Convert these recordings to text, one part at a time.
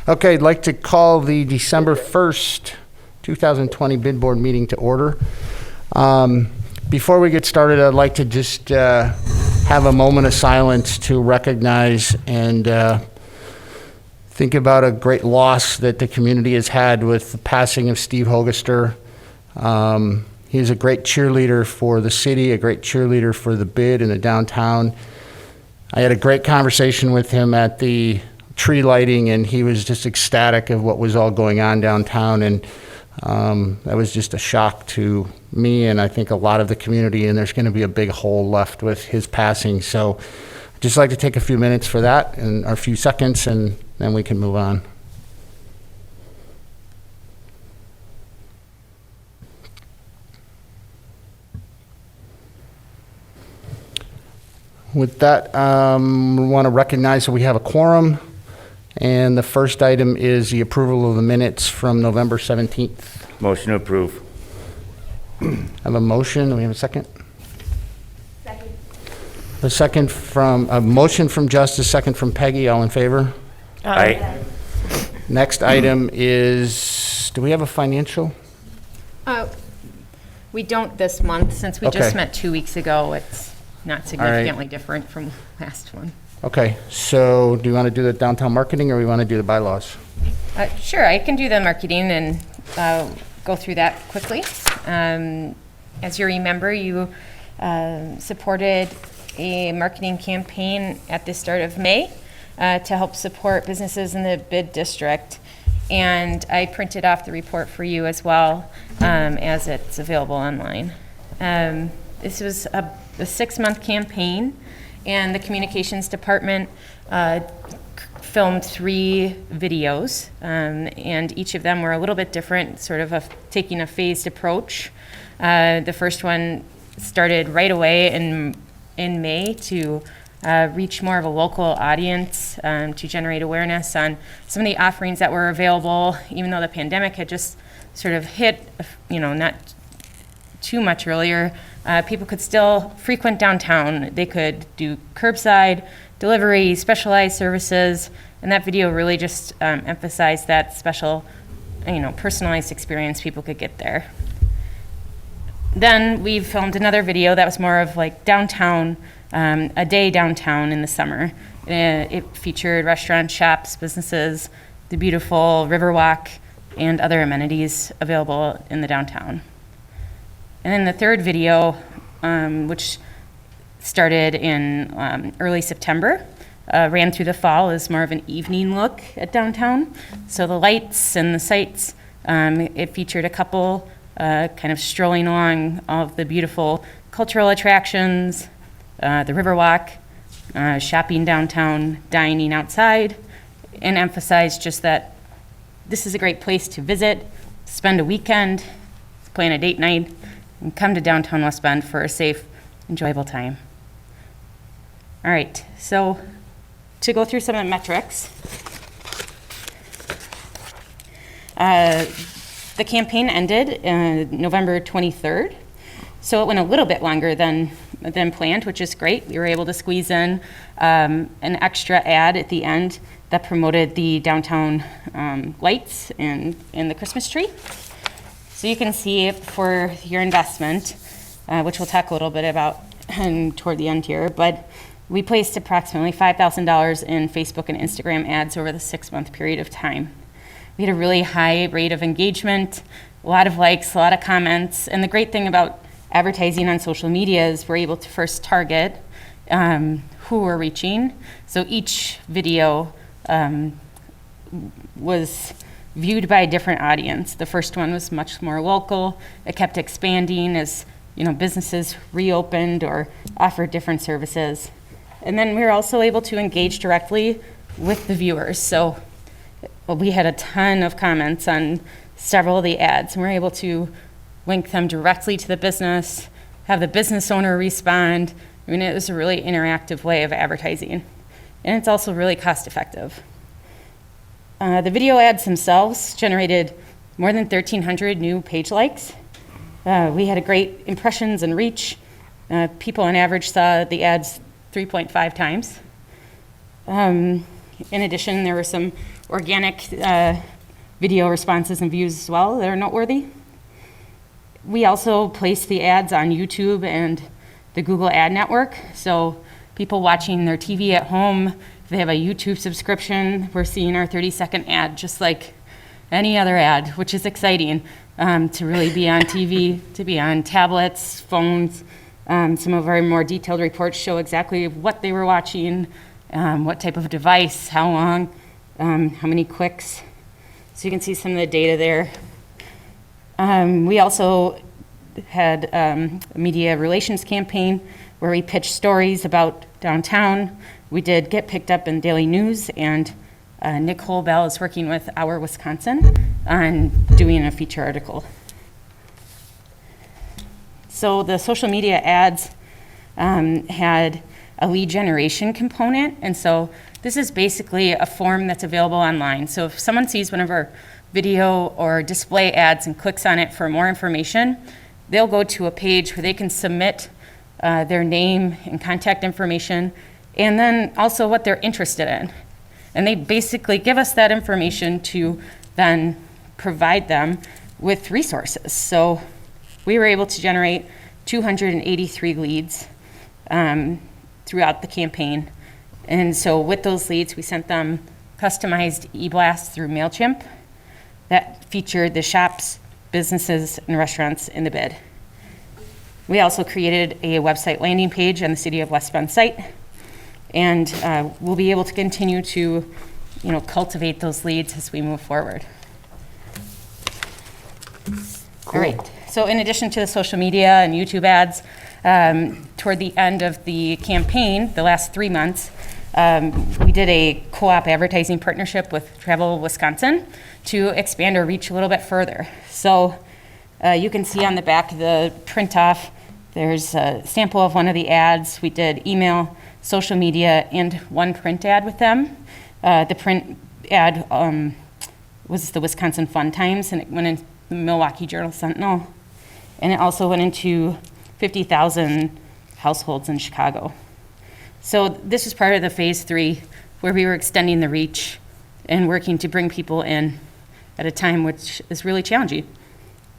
Okay, I'd like to call the December 1st, 2020 bid board meeting to order. Before we get started, I'd like to just have a moment of silence to recognize and think about a great loss that the community has had with the passing of Steve Hogester. He was a great cheerleader for the city, a great cheerleader for the bid in the downtown. I had a great conversation with him at the tree lighting, and he was just ecstatic of what was all going on downtown, and that was just a shock to me and I think a lot of the community, and there's going to be a big hole left with his passing. So I'd just like to take a few minutes for that, and or a few seconds, and then we can move on. With that, we want to recognize that we have a quorum. And the first item is the approval of the minutes from November 17th. Motion to approve. I have a motion. Do we have a second? Second. A motion from Justice, second from Peggy. All in favor? Aye. Next item is, do we have a financial? We don't this month, since we Okay. just met 2 weeks ago. It's not significantly different from last one. Okay, so do you want to do the downtown marketing or we want to do the bylaws? Sure, I can do the marketing and go through that quickly. As you remember, you supported a marketing campaign at the start of May to help support businesses in the bid district. And I printed off the report for you as well, as it's available online. This was a 6-month campaign, and the communications department filmed 3 videos, and each of them were a little bit different, sort of taking a phased approach. The first one started right away in May to reach more of a local audience, to generate awareness on some of the offerings that were available, even though the pandemic had just sort of hit, not too much earlier. People could still frequent downtown. They could do curbside delivery, specialized services, and that video really just emphasized that special, personalized experience people could get there. Then we filmed another video that was more of like downtown, a day downtown in the summer. It featured restaurants, shops, businesses, the beautiful Riverwalk, and other amenities available in the downtown. And then the third video, which started in early September, ran through the fall, is more of an evening look at downtown. So the lights and the sights, it featured a couple kind of strolling along all of the beautiful cultural attractions, the Riverwalk, shopping downtown, dining outside, and emphasized just that this is a great place to visit, spend a weekend, plan a date night, and come to downtown West Bend for a safe, enjoyable time. All right, so to go through some of the metrics, the campaign ended November 23rd, so it went a little bit longer than planned, which is great. We were able to squeeze in an extra ad at the end that promoted the downtown lights and the Christmas tree. So you can see for your investment, which we'll talk a little bit about toward the end here, but we placed approximately $5,000 in Facebook and Instagram ads over the 6-month period of time. We had a really high rate of engagement, a lot of likes, a lot of comments, and the great thing about advertising on social media is we're able to first target who we're reaching. So each video was viewed by a different audience. The first one was much more local. It kept expanding as businesses reopened or offered different services. And then we were also able to engage directly with the viewers. So we had a ton of comments on several of the ads, and we were able to link them directly to the business, have the business owner respond. I mean, it was a really interactive way of advertising. And it's also really cost effective. The video ads themselves generated more than 1,300 new page likes. We had a great impressions and reach. People on average saw the ads 3.5 times. In addition, there were some organic video responses and views as well that are noteworthy. We also place the ads on YouTube and the Google Ad Network. So people watching their TV at home, if they have a YouTube subscription, we're seeing our 30-second ad just like any other ad, which is exciting to really be on TV, to be on tablets, phones. Some of our more detailed reports show exactly what they were watching, what type of device, how long, how many clicks. So you can see some of the data there. We also had a media relations campaign where we pitched stories about downtown. We did get picked up in Daily News, and Nick Holbell is working with Our Wisconsin on doing a feature article. So the social media ads had a lead generation component, and so this is basically a form that's available online. So if someone sees one of our video or display ads and clicks on it for more information, they'll go to a page where they can submit their name and contact information, and then also what they're interested in. And they basically give us that information to then provide them with resources. So we were able to generate 283 leads throughout the campaign. And so with those leads, we sent them customized e-blasts through MailChimp that featured the shops, businesses, and restaurants in the bid. We also created a website landing page on the City of West Bend site, and we'll be able to continue to, cultivate those leads as we move forward. All right, so in addition to the social media and YouTube ads, toward the end of the campaign, the last 3 months, we did a co-op advertising partnership with Travel Wisconsin to expand our reach a little bit further. So you can see on the back of the print off, there's a sample of one of the ads. We did email, social media, and one print ad with them. The print ad was the Wisconsin Fun Times, and it went in the Milwaukee Journal-Sentinel. And it also went into 50,000 households in Chicago. So this is part of the phase 3, where we were extending the reach and working to bring people in at a time which is really challenging.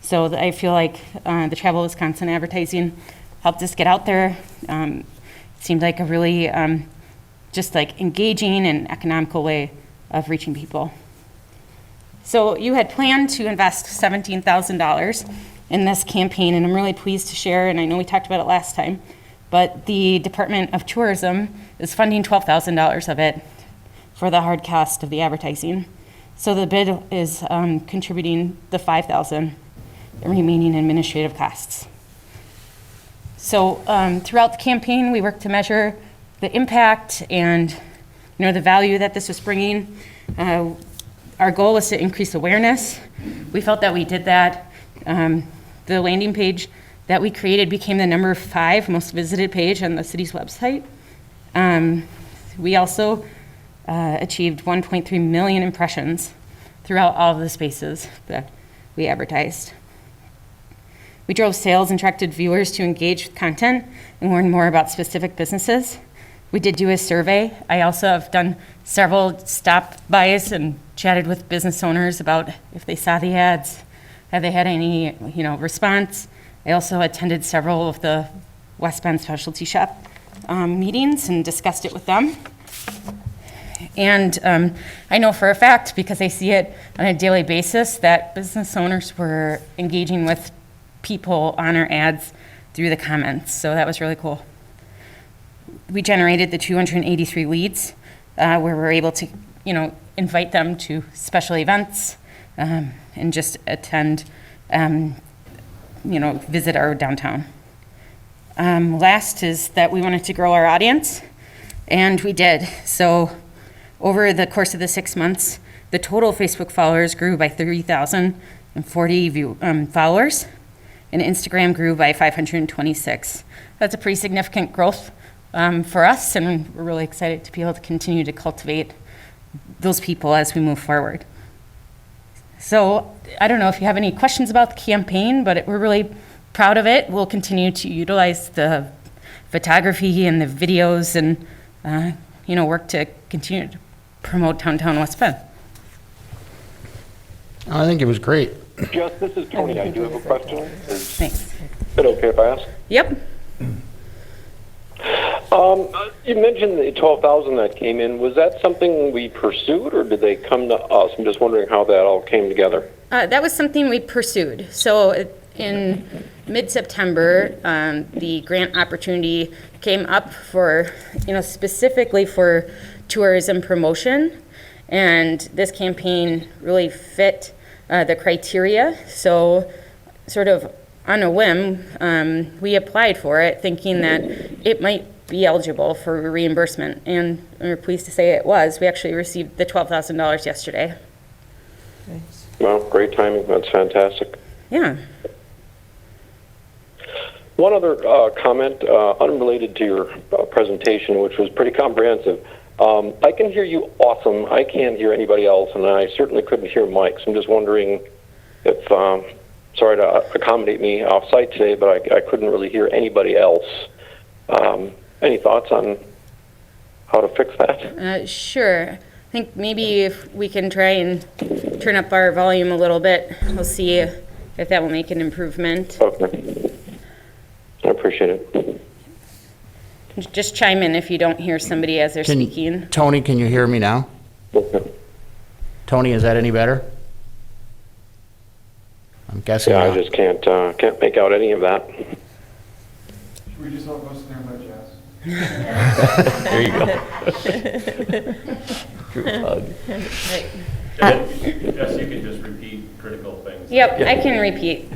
So I feel like the Travel Wisconsin advertising helped us get out there. It seemed like a really just like engaging and economical way of reaching people. So you had planned to invest $17,000 in this campaign, and I'm really pleased to share, and I know we talked about it last time, but the Department of Tourism is funding $12,000 of it for the hard cost of the advertising. So the bid is contributing the $5,000 remaining administrative costs. So throughout the campaign, we worked to measure the impact and the value that this was bringing. Our goal was to increase awareness. We felt that we did that. The landing page that we created became the number 5 most visited page on the city's website. We also achieved 1.3 million impressions throughout all of the spaces that we advertised. We drove sales and attracted viewers to engage with content and learn more about specific businesses. We did do a survey. I also have done several stop-bys and chatted with business owners about if they saw the ads, have they had any response. I also attended several of the West Bend Specialty Shop meetings and discussed it with them. And I know for a fact, because I see it on a daily basis, that business owners were engaging with people on our ads through the comments. So that was really cool. We generated the 283 leads where we're able to, invite them to special events and just attend, visit our downtown. Last is that we wanted to grow our audience, and we did. So over the course of the 6 months, the total Facebook followers grew by 30,040 followers, and Instagram grew by 526. That's a pretty significant growth for us, and we're really excited to be able to continue to cultivate those people as we move forward. So I don't know if you have any questions about the campaign, but we're really proud of it. We'll continue to utilize the photography and the videos and, work to continue to promote downtown West Bend. I think it was great. Jess, this is Tony. I do have a question. Is Thanks. it okay if I ask? Yep. You mentioned the 12,000 that came in. Was that something we pursued, or did they come to us? I'm just wondering how that all came together. That was something we pursued. So in mid-September, the grant opportunity came up for, specifically for tourism promotion. And this campaign really fit the criteria. So sort of on a whim, we applied for it thinking that it might be eligible for reimbursement. And we're pleased to say it was. We actually received the $12,000 yesterday. Well, great timing. That's fantastic. Yeah. One other comment, unrelated to your presentation, which was pretty comprehensive. I can hear you awesome. I can't hear anybody else, and I certainly couldn't hear Mike. So I'm just wondering if, sorry to accommodate me off-site today, but I couldn't really hear anybody else. Any thoughts on how to fix that? Sure. I think maybe if we can try and turn up our volume a little bit, we'll see if that will make an improvement. Okay. I appreciate it. Just chime in if you don't hear somebody as they're speaking. Tony, can you hear me now? Okay. Tony, is that any better? I'm guessing Yeah, not. I just can't make out any of that. Should we just all go stand by Jess? There you go. Group hug. Yes, you can just repeat critical things. Yep, I can repeat.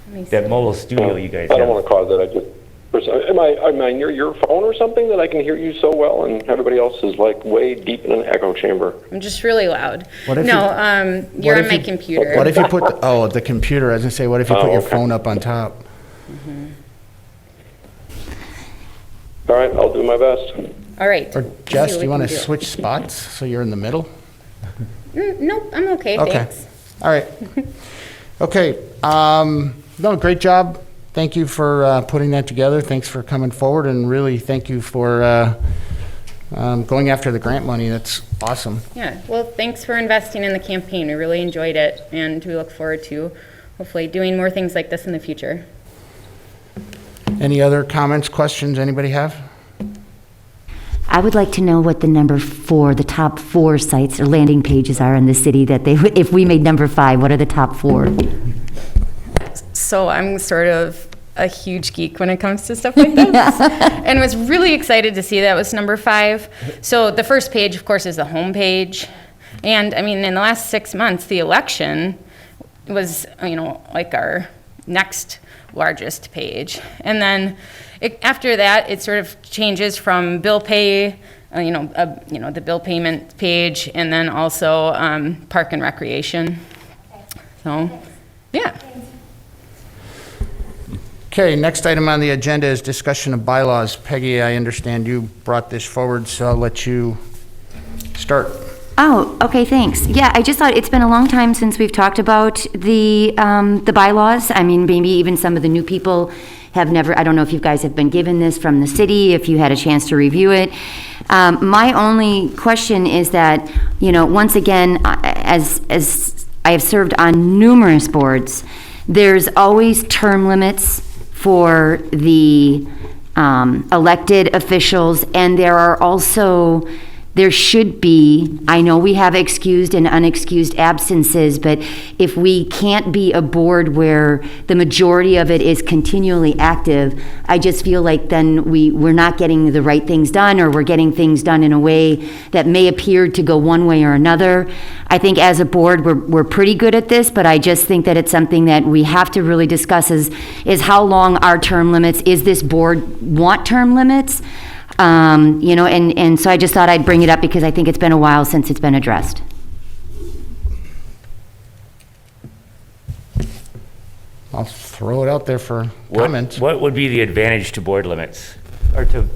Let me see. That mobile studio you guys I don't have. want to cause that. Am I near your phone or something that I can hear you so well, and everybody else is like way deep in an echo chamber? I'm just really loud. What if No, you're what on if my you- computer. What if you put, the computer, I was gonna say, what if you Oh, put your okay. phone up on top? All right, I'll do my best. All right. Or See Jess, what do you we want to can do. switch spots so you're in the middle? Nope, I'm okay, Okay. thanks. All right. Okay, no, great job. Thank you for putting that together. Thanks for coming forward, and really thank you for going after the grant money. That's awesome. Yeah, well, thanks for investing in the campaign. We really enjoyed it, and we look forward to hopefully doing more things like this in the future. Any other comments, questions anybody have? I would like to know what the top 4 sites or landing pages are in the city that if we made number 5, what are the top 4? So I'm sort of a huge geek when it comes to stuff like this, and was really excited to see that was number 5. So the first page, of course, is the home page. And I mean, in the last 6 months, the election was, like our next largest page. And then after that, it sort of changes from bill pay, the bill payment page, and then also park and recreation. So, yeah. Okay, next item on the agenda is discussion of bylaws. Peggy, I understand you brought this forward, so I'll let you start. Oh, okay, thanks. Yeah, I just thought it's been a long time since we've talked about the bylaws. I mean, maybe even some of the new people have never, I don't know if you guys have been given this from the city, if you had a chance to review it. My only question is that, once again, as I have served on numerous boards, there's always term limits for the elected officials, and there should be, I know we have excused and unexcused absences, but if we can't be a board where the majority of it is continually active, I just feel like then we're not getting the right things done, or we're getting things done in a way that may appear to go one way or another. I think as a board, we're pretty good at this, but I just think that it's something that we have to really discuss is how long are term limits? Is this board want term limits? And so I just thought I'd bring it up because I think it's been a while since it's been addressed. I'll throw it out there for comments. What would be the advantage to board limits, or to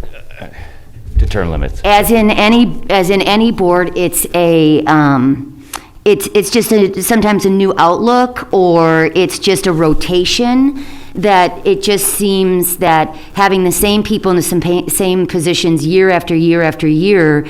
term limits? As in any board, it's it's just sometimes a new outlook, or it's just a rotation, that it just seems that having the same people in the same positions year after year after year,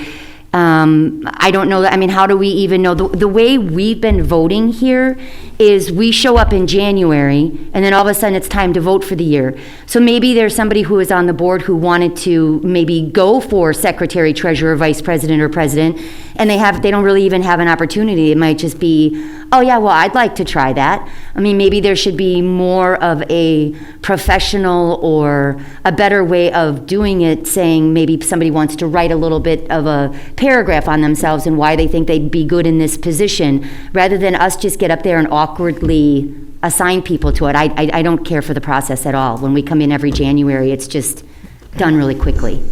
I don't know, I mean, how do we even know? The way we've been voting here is we show up in January, and then all of a sudden it's time to vote for the year. So maybe there's somebody who is on the board who wanted to maybe go for secretary, treasurer, vice president, or president, and they don't really even have an opportunity. It might just be, oh yeah, well, I'd like to try that. I mean, maybe there should be more of a professional or a better way of doing it, saying maybe somebody wants to write a little bit of a paragraph on themselves and why they think they'd be good in this position, rather than us just get up there and awkwardly assign people to it. I don't care for the process at all. When we come in every January, it's just done really quickly.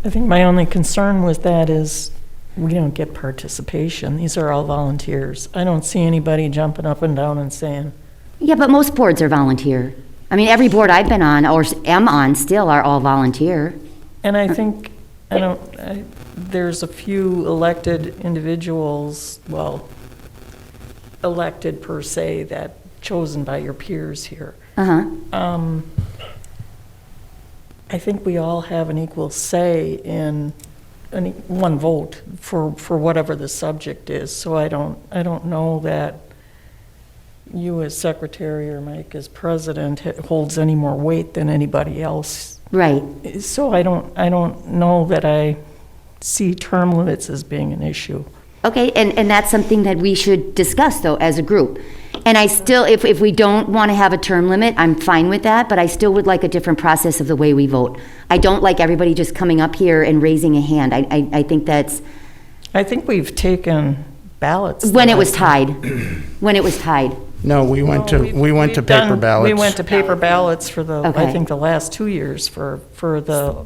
I think my only concern with that is we don't get participation. These are all volunteers. I don't see anybody jumping up and down and saying, Yeah, but most boards are volunteer. I mean, every board I've been on or am on still are all volunteer. and I think, there's a few elected individuals, well, elected per se, that chosen by your peers here. Uh-huh. I think we all have an equal say in one vote for whatever the subject is. So I don't know that you as secretary or Mike as president holds any more weight than anybody else. Right. So I don't know that I see term limits as being an issue. Okay, and that's something that we should discuss, though, as a group. And I still, if we don't want to have a term limit, I'm fine with that, but I still would like a different process of the way we vote. I don't like everybody just coming up here and raising a hand. I think that's... I think we've taken ballots. When it was tied. When it was tied. No, we went to paper ballots. We went to paper ballots for the, Okay. I think, the last 2 years for the,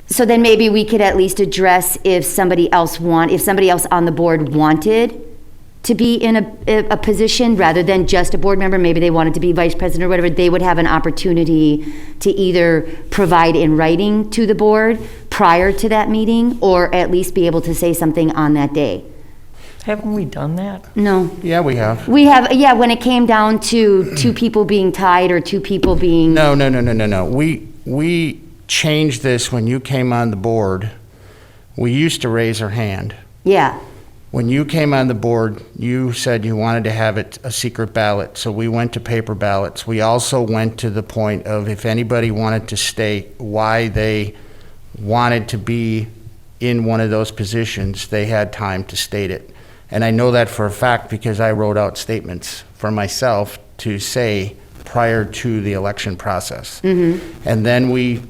So then maybe we could at least address if somebody else on the board wanted to be in a position, rather than just a board member, maybe they wanted to be vice president or whatever, they would have an opportunity to either provide in writing to the board prior to that meeting, or at least be able to say something on that day. haven't we done that? No. Yeah, we have. We have, yeah, when it came down to two people being tied or two people being... No. We changed this when you came on the board. We used to raise our hand. Yeah. When you came on the board, you said you wanted to have it a secret ballot, so we went to paper ballots. We also went to the point of if anybody wanted to state why they wanted to be in one of those positions, they had time to state it. And I know that for a fact because I wrote out statements for myself to say prior to the election process. Mm-hmm. And then we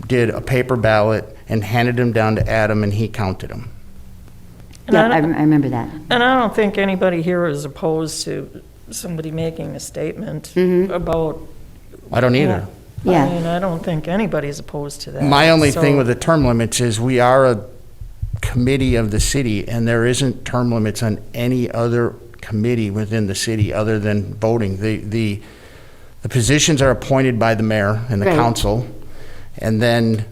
did a paper ballot and handed them down to Adam, and he counted them. Yeah, I remember that. And I don't think anybody here is opposed to somebody making a statement about... I don't either. Yeah. I mean, I don't think anybody's opposed to that. My only thing So- with the term limits is we are a committee of the city, and there isn't term limits on any other committee within the city other than voting. The positions are appointed by the mayor and the Right. council, and then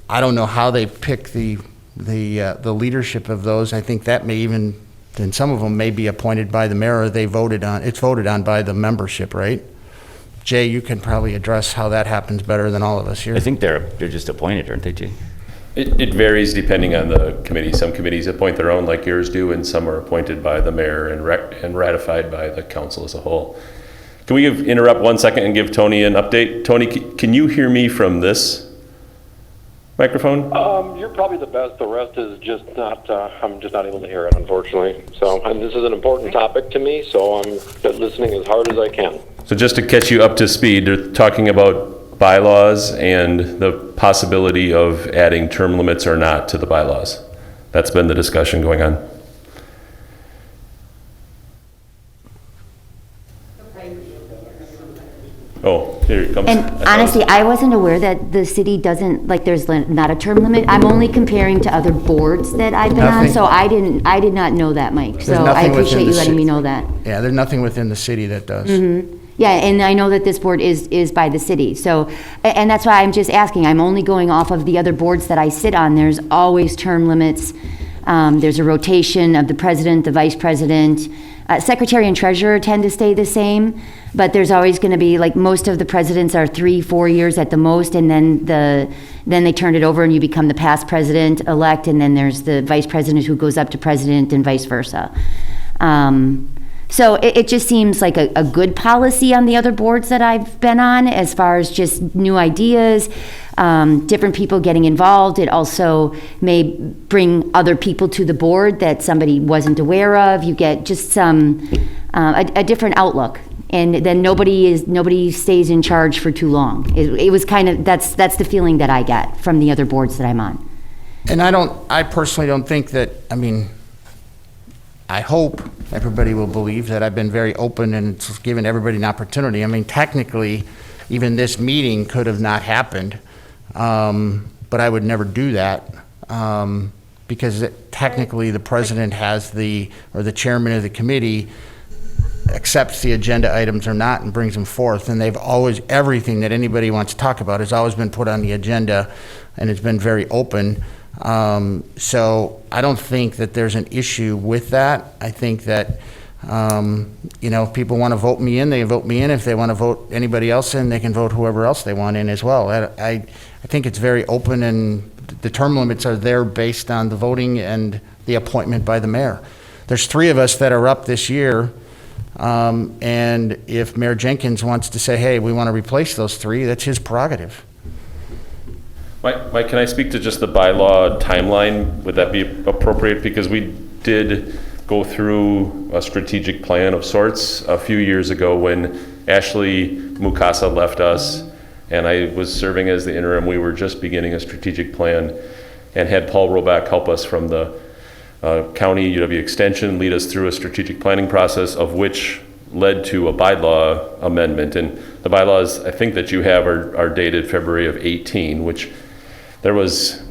I don't know how they pick the leadership of those. I think that may even, then some of them may be appointed by the mayor, or it's voted on by the membership, right? Jay, you can probably address how that happens better than all of us here. I think they're just appointed, aren't they, Jay? It varies depending on the committee. Some committees appoint their own, like yours do, and some are appointed by the mayor and ratified by the council as a whole. Can we interrupt 1 second and give Tony an update? Tony, can you hear me from this microphone? You're probably the best. The rest is just not, I'm just not able to hear it, unfortunately. So, and this is an important topic to me, so I'm listening as hard as I can. So just to catch you up to speed, they're talking about bylaws and the possibility of adding term limits or not to the bylaws. That's been the discussion going on. Oh, here it comes. And honestly, I wasn't aware that the city doesn't, like, there's not a term limit. I'm only comparing to other boards that I've been on, Nothing. so I did not know that, Mike. So I nothing within appreciate the you letting ci- me know that. Yeah, there's nothing within the city that does. Yeah, and I know that this board is by the city, so, and that's why I'm just asking. I'm only going off of the other boards that I sit on. There's always term limits There's a rotation of the president, the vice president. Secretary and treasurer tend to stay the same, but there's always going to be, like, most of the presidents are 3-4 years at the most, and then they turn it over and you become the past president-elect, and then there's the vice president who goes up to president and vice versa. So it just seems like a good policy on the other boards that I've been on, as far as just new ideas, different people getting involved. It also may bring other people to the board that somebody wasn't aware of. You get just a different outlook. And then nobody stays in charge for too long. It was kind of, that's the feeling that I get from the other boards that I'm on. And I personally don't think that, I mean, I hope everybody will believe that I've been very open and it's given everybody an opportunity. I mean, technically, even this meeting could have not happened, but I would never do that, because technically the president has or the chairman of the committee accepts the agenda items or not and brings them forth, and they've always, everything that anybody wants to talk about has always been put on the agenda, and it's been very open. So I don't think that there's an issue with that. I think that, if people want to vote me in, they vote me in. If they want to vote anybody else in, they can vote whoever else they want in as well. I think it's very open, and the term limits are there based on the voting and the appointment by the mayor. There's 3 of us that are up this year, and if Mayor Jenkins wants to say, hey, we want to replace those 3, that's his prerogative. Mike, can I speak to just the bylaw timeline? Would that be appropriate? Because we did go through a strategic plan of sorts a few years ago when Ashley Mukasa left us, and I was serving as the interim. We were just beginning a strategic plan and had Paul Roback help us from the county UW Extension, lead us through a strategic planning process, of which led to a bylaw amendment. And the bylaws, I think, that you have are dated February of 18, which there was,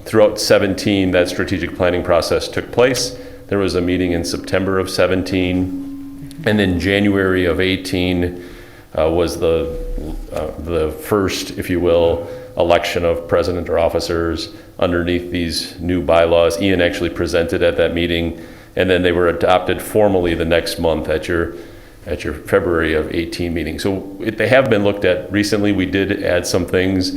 throughout 17, that strategic planning process took place. There was a meeting in September of 17, and then January of 18 was the first, if you will, election of president or officers underneath these new bylaws. Ian actually presented at that meeting, and then they were adopted formally the next month at your February of 18 meeting. So they have been looked at recently. We did add some things.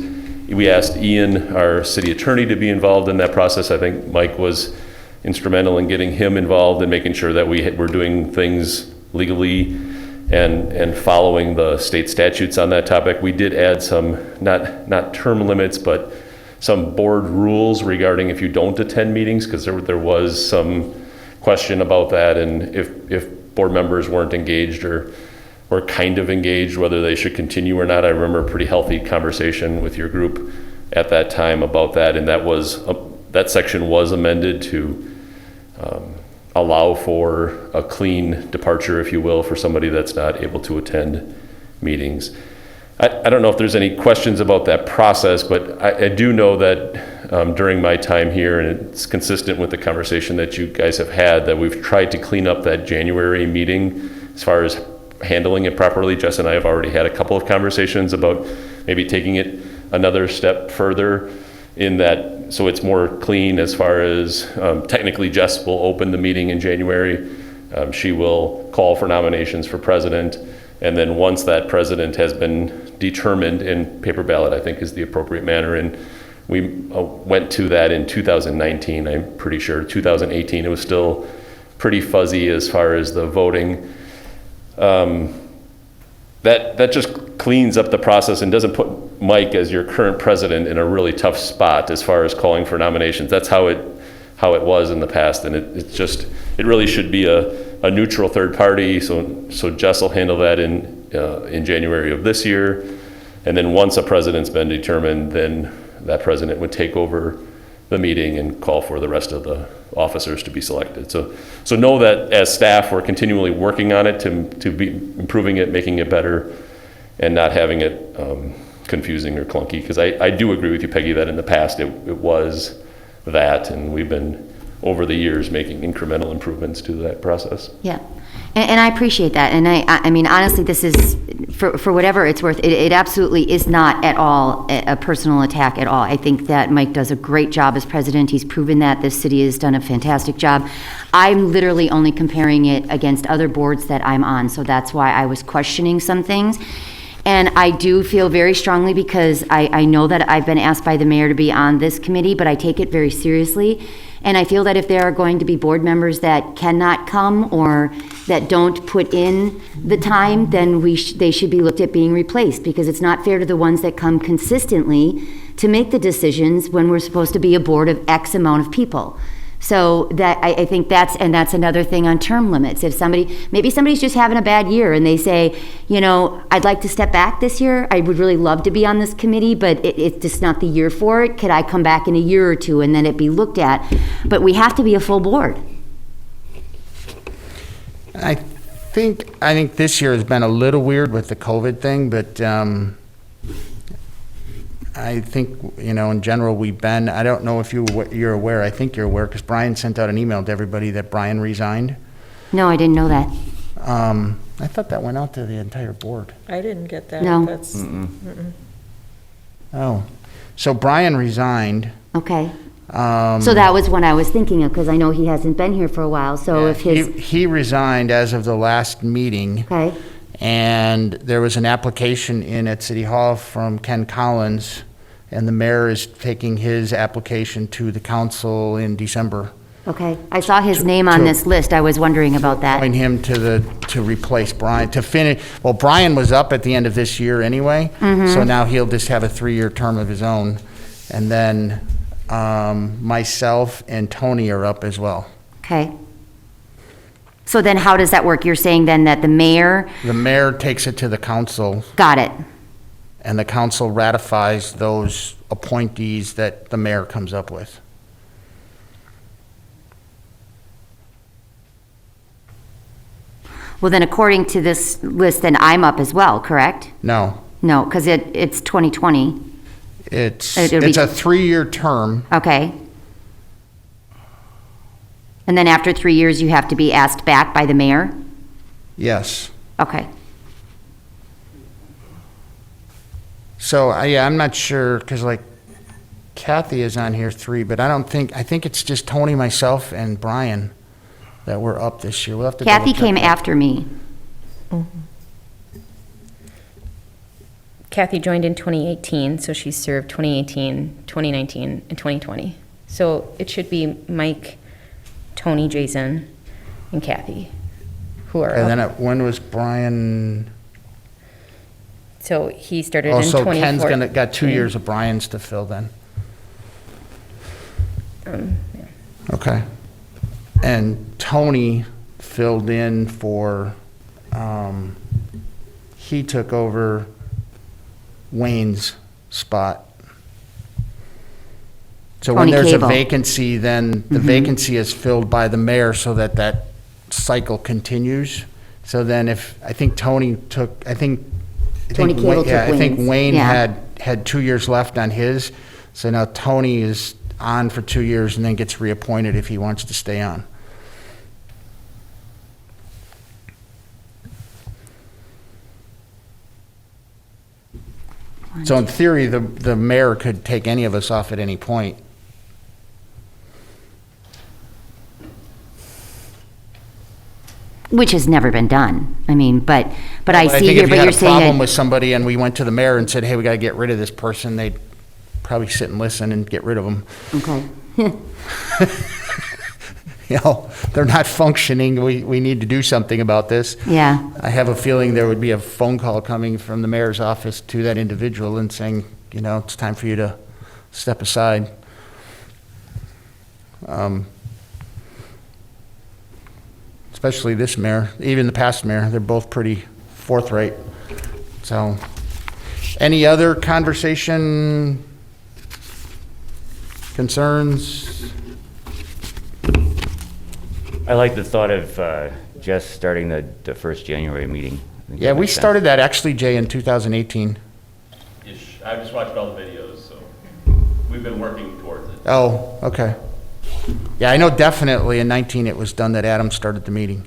We asked Ian, our city attorney, to be involved in that process. I think Mike was instrumental in getting him involved and making sure that we were doing things legally and following the state statutes on that topic. We did add some, not term limits, but some board rules regarding if you don't attend meetings, because there was some question about that, and if board members weren't engaged or kind of engaged, whether they should continue or not. I remember a pretty healthy conversation with your group at that time about that, and that section was amended to allow for a clean departure, if you will, for somebody that's not able to attend meetings. I don't know if there's any questions about that process, but I do know that during my time here, and it's consistent with the conversation that you guys have had, that we've tried to clean up that January meeting as far as handling it properly. Jess and I have already had a couple of conversations about maybe taking it another step further in that, so it's more clean as far as technically Jess will open the meeting in January. She will call for nominations for president, and then once that president has been determined in paper ballot, I think is the appropriate manner, and we went to that in 2019, I'm pretty sure. 2018, it was still pretty fuzzy as far as the voting. That just cleans up the process and doesn't put Mike as your current president in a really tough spot as far as calling for nominations. That's how it was in the past, and it really should be a neutral third party. So Jess will handle that in January of this year, and then once a president's been determined, then that president would take over the meeting and call for the rest of the officers to be selected. So know that as staff, we're continually working on it to be improving it, making it better, and not having it confusing or clunky. Because I do agree with you, Peggy, that in the past it was that, and we've been over the years making incremental improvements to that process. Yeah. And I appreciate that, and I mean, honestly, this is, for whatever it's worth, it absolutely is not at all a personal attack at all. I think that Mike does a great job as president, he's proven that, this city has done a fantastic job. I'm literally only comparing it against other boards that I'm on, so that's why I was questioning some things. And I do feel very strongly, because I know that I've been asked by the mayor to be on this committee, but I take it very seriously. And I feel that if there are going to be board members that cannot come or that don't put in the time, then they should be looked at being replaced, because it's not fair to the ones that come consistently to make the decisions when we're supposed to be a board of X amount of people. So that, I think that's another thing on term limits. If maybe somebody's just having a bad year and they say, you know, I'd like to step back this year, I would really love to be on this committee, but it's just not the year for it. Could I come back in a year or two and then it be looked at? But we have to be a full board. I think this year has been a little weird with the COVID thing, but I think, you know, in general, I don't know if you're aware, I think you're aware, because Brian sent out an email to everybody that Brian resigned. No, I didn't know that. I thought that went out to the entire board. I didn't get that. No. That's, Oh, so Brian resigned. Okay. So that was one I was thinking of, because I know he hasn't been here for a while, so if He resigned as of the last meeting. Okay, And there was an application in at City Hall from Ken Collins, and the mayor is taking his application to the council in December. okay. I saw his name on this list, I was wondering about that. Appoint him to replace Brian, to finish, well, Brian was up at the end of this year anyway, so now he'll just have a 3-year term of his own. And then myself and Tony are up as well. Okay. So then how does that work? You're saying then that the mayor, The mayor takes it to the council, got it, and the council ratifies those appointees that the mayor comes up with. well then according to this list, then I'm up as well, correct? No, No, because it's 2020, it's It'll be- a 3-year term. okay. And then after 3 years, you have to be asked back by the mayor? Yes. Okay, So, yeah, I'm not sure, because like Kathy is on here 3, but I think it's just Tony, myself, and Brian that were up this year. We'll have to double Kathy check came that. after me. Kathy joined in 2018, so she served 2018, 2019, and 2020. So it should be Mike, Tony, Jason, and Kathy, who are And then up. when was Brian? So he started in Oh, so 2014. Ken's got 2 years of Brian's to fill then. Yeah. Okay. And Tony filled in for, he took over Wayne's spot. So when Tony there's a Cable. vacancy, then the vacancy is filled by the mayor so that cycle continues. So then I think Tony took, Tony Cable took I think Wayne's, Wayne yeah. had 2 years left on his. So now Tony is on for 2 years and then gets reappointed if he wants to stay on. So in theory, the mayor could take any of us off at any point. Which has never been done. I mean, but I But see think here, if but you you're had a problem saying with somebody and we went to the mayor and said, hey, we got to get rid of this person, they'd probably sit and listen and get rid of them. that, okay. You know, they're not functioning, we need to do something about this. Yeah, I have a feeling there would be a phone call coming from the mayor's office to that individual and saying, you know, it's time for you to step aside. Especially this mayor, even the past mayor, they're both pretty forthright. So, any other conversation, concerns? I like the thought of Jess starting the first January meeting. I think Yeah, that we makes sense. started that actually, Jay, in 2018. I've just watched all the videos, so we've been working towards it. Oh, okay. Yeah, I know definitely in 19 it was done that Adam started the meeting.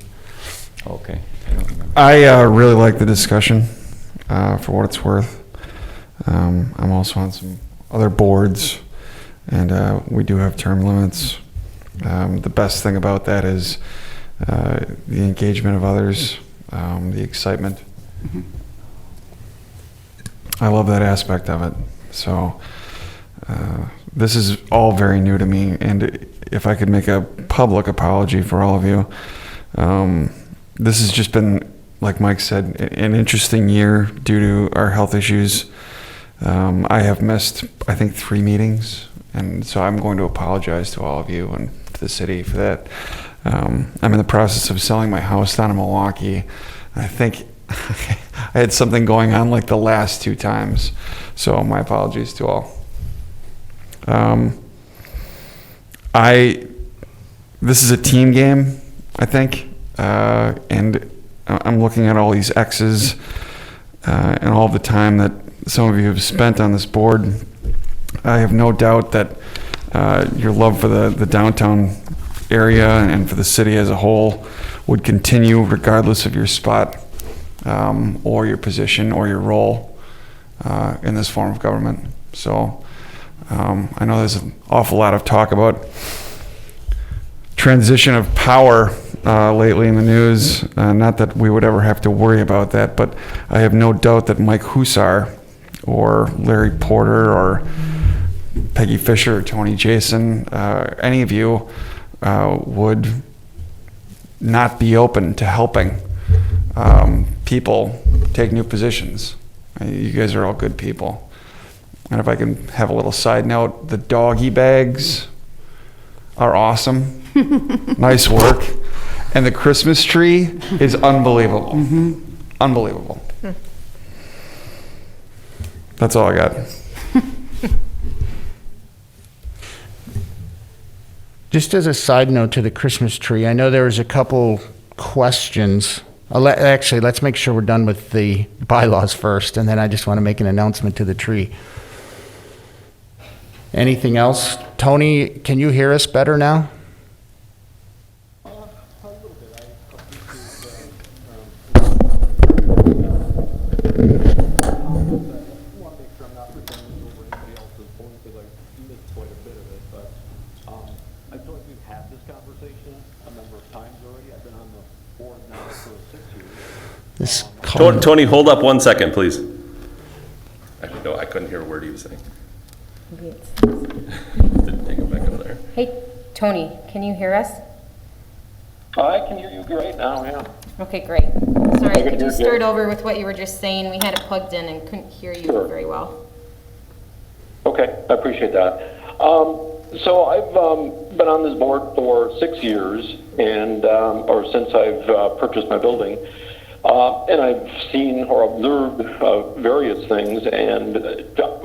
Okay. I don't remember. I really like the discussion, for what it's worth. I'm also on some other boards, and we do have term limits. The best thing about that is the engagement of others, the excitement. I love that aspect of it. So this is all very new to me, and if I could make a public apology for all of you, this has just been, like Mike said, an interesting year due to our health issues. I have missed, I think, 3 meetings, and so I'm going to apologize to all of you and to the city for that. I'm in the process of selling my house down in Milwaukee. I think I had something going on like the last 2 times, so my apologies to all. This is a team game, I think, and I'm looking at all these X's and all the time that some of you have spent on this board. I have no doubt that your love for the downtown area and for the city as a whole would continue regardless of your spot or your position or your role in this form of government. So I know there's an awful lot of talk about transition of power lately in the news. Not that we would ever have to worry about that, but I have no doubt that Mike Hussar or Larry Porter or Peggy Fisher or Tony Jason, any of you would not be open to helping people take new positions. You guys are all good people. And if I can have a little side note, the doggy bags are awesome. Nice work. And the Christmas tree is unbelievable. Unbelievable. That's all I got. Just as a side note to the Christmas tree, I know there was a couple questions. Actually, let's make sure we're done with the bylaws first, and then I just want to make an announcement to the tree. Anything else? Tony, can you hear us better now? Tony, hold up 1 second, please. Actually, no, I couldn't hear a word he was saying. Didn't take him back up there. Hey, Tony, can you hear us? I can hear you great now, yeah. Okay, great. Sorry, can could hear you you. start over with what you were just saying? We had it plugged in and couldn't hear you Sure. very well. Okay, I appreciate that. So I've been on this board for 6 years, and or since I've purchased my building, and I've seen or observed various things. And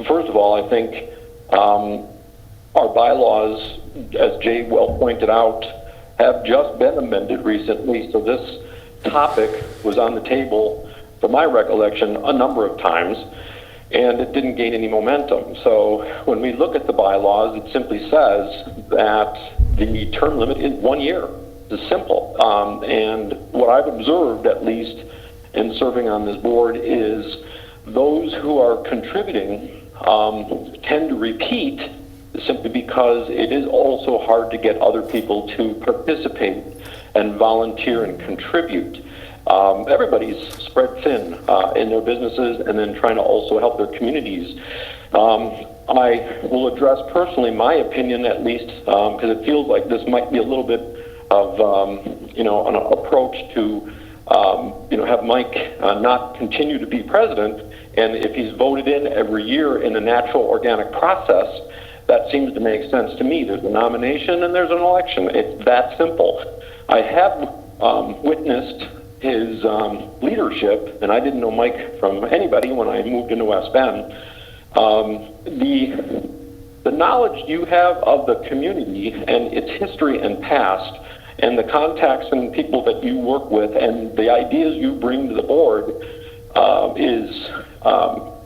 first of all, I think our bylaws, as Jay well pointed out, have just been amended recently. So this topic was on the table, from my recollection, a number of times, and it didn't gain any momentum. So when we look at the bylaws, it simply says that the term limit is 1 year. It's simple. And what I've observed, at least in serving on this board, is those who are contributing tend to repeat simply because it is also hard to get other people to participate and volunteer and contribute. Everybody's spread thin in their businesses and then trying to also help their communities. I will address personally my opinion, at least, because it feels like this might be a little bit of an approach to have Mike not continue to be president. And if he's voted in every year in a natural organic process, that seems to make sense to me. There's a nomination and there's an election. It's that simple. I have witnessed his leadership, and I didn't know Mike from anybody when I moved into West Bend. The knowledge you have of the community and its history and past, and the contacts and people that you work with, and the ideas you bring to the board is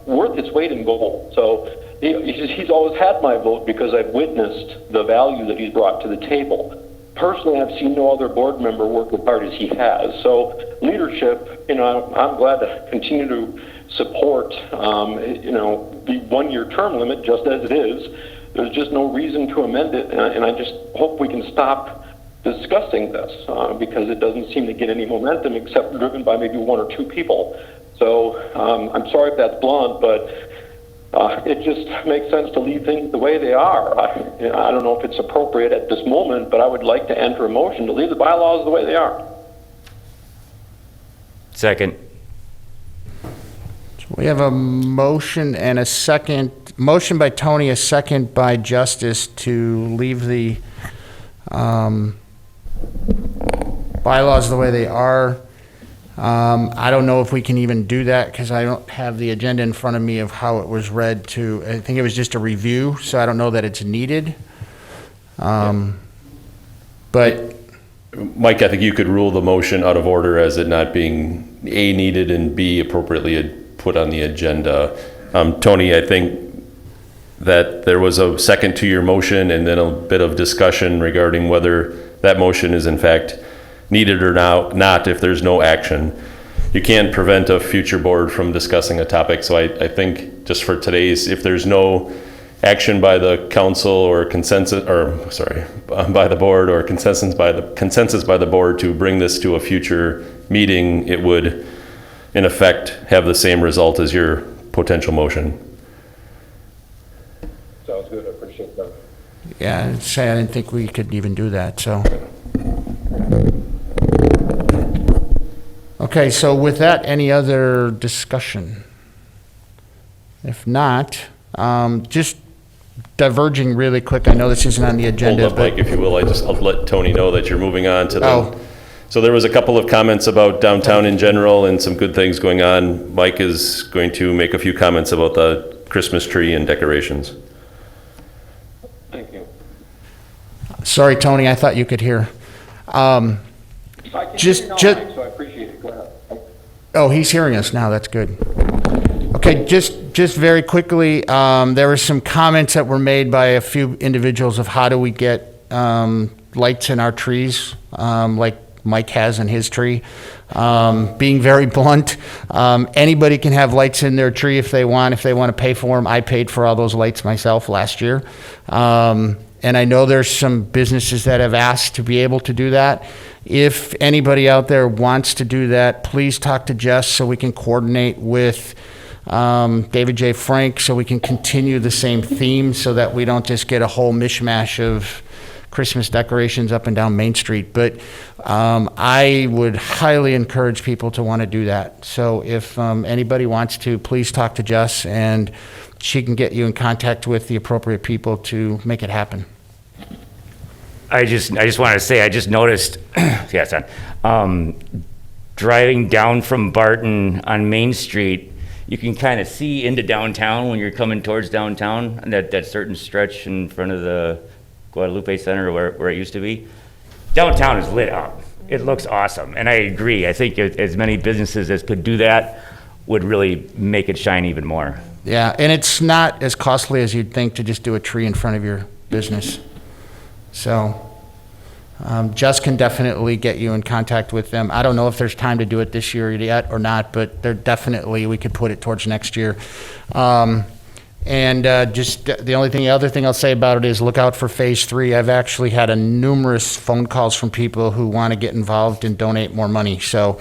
worth its weight in gold. So he's always had my vote because I've witnessed the value that he's brought to the table. personally, I've seen no other board member work as hard as he has. So leadership, I'm glad to continue to support, the one-year term limit just as it is. There's just no reason to amend it, and I just hope we can stop discussing this because it doesn't seem to get any momentum except driven by maybe one or two people. So I'm sorry if that's blunt, but it just makes sense to leave things the way they are. I don't know if it's appropriate at this moment, but I would like to enter a motion to leave the bylaws the way they are. Second. We have a motion and a second, motion by Tony, a second by Justice to leave the bylaws the way they are. I don't know if we can even do that because I don't have the agenda in front of me of how it was read to, I think it was just a review, so I don't know that it's needed. But Mike, I think you could rule the motion out of order as it not being A, needed, and B, appropriately put on the agenda. Tony, I think that there was a second to your motion and then a bit of discussion regarding whether that motion is in fact needed or not if there's no action. You can't prevent a future board from discussing a topic, so I think just for today's, if there's no action by the council or consensus, by the board or consensus by the board to bring this to a future meeting, it would in effect have the same result as your potential motion. Sounds good. I appreciate that. yeah, I didn't think we could even do that, so. Okay, so with that, any other discussion? If not, just diverging really quick, I know this isn't on the agenda, Hold up, but Mike, if you will. I'll let Tony know that you're moving on to the. Oh. So there was a couple of comments about downtown in general and some good things going on. Mike is going to make a few comments about the Christmas tree and decorations. Thank you. sorry, Tony, I thought you could hear. I can Just- hear you now, just- Mike, so I appreciate it. Go ahead. Oh, he's hearing us now, that's good. Okay, just very quickly, there were some comments that were made by a few individuals of how do we get lights in our trees, like Mike has in his tree. Being very blunt, anybody can have lights in their tree if they want to pay for them. I paid for all those lights myself last year. And I know there's some businesses that have asked to be able to do that. If anybody out there wants to do that, please talk to Jess so we can coordinate with David J. Frank so we can continue the same theme so that we don't just get a whole mishmash of Christmas decorations up and down Main Street. But I would highly encourage people to want to do that. So if anybody wants to, please talk to Jess and she can get you in contact with the appropriate people to make it happen. I just wanted to say, I just noticed, yeah, it's on, driving down from Barton on Main Street, you can kind of see into downtown when you're coming towards downtown, and that certain stretch in front of the Guadalupe Center where it used to be. Downtown is lit up. It looks awesome, and I agree. I think as many businesses as could do that would really make it shine even more. Yeah, and it's not as costly as you'd think to just do a tree in front of your business. So Jess can definitely get you in contact with them. I don't know if there's time to do it this year yet or not, but there definitely, we could put it towards next year. Just the other thing I'll say about it is look out for phase 3. I've actually had numerous phone calls from people who want to get involved and donate more money. So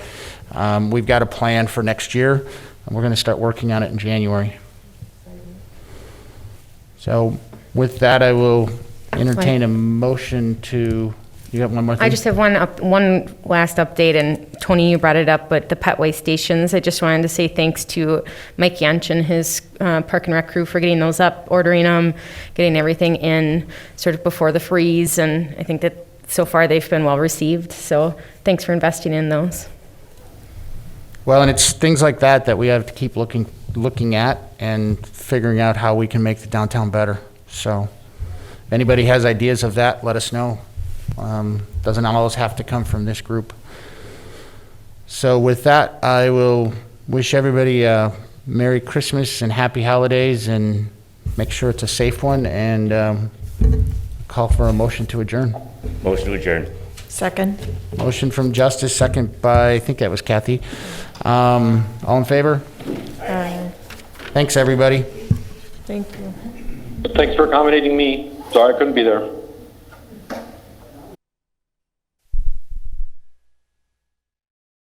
we've got a plan for next year, and we're going to start working on it in January. So with that, I will entertain a motion to, you got one more thing? I just have one last update, and Tony, you brought it up, but the pet waste stations, I just wanted to say thanks to Mike Yanch and his Park and Rec crew for getting those up, ordering them, getting everything in sort of before the freeze, and I think that so far they've been well received, so thanks for investing in those. Well, and it's things like that we have to keep looking at and figuring out how we can make the downtown better. So if anybody has ideas of that, let us know. Doesn't always have to come from this group. So with that, I will wish everybody a Merry Christmas and Happy Holidays, and make sure it's a safe one, and call for a motion to adjourn. Motion to adjourn. Second? Motion from Justice, second by, I think that was Kathy. All in favor? Thanks, everybody. Thank you. Thanks for accommodating me. Sorry I couldn't be there.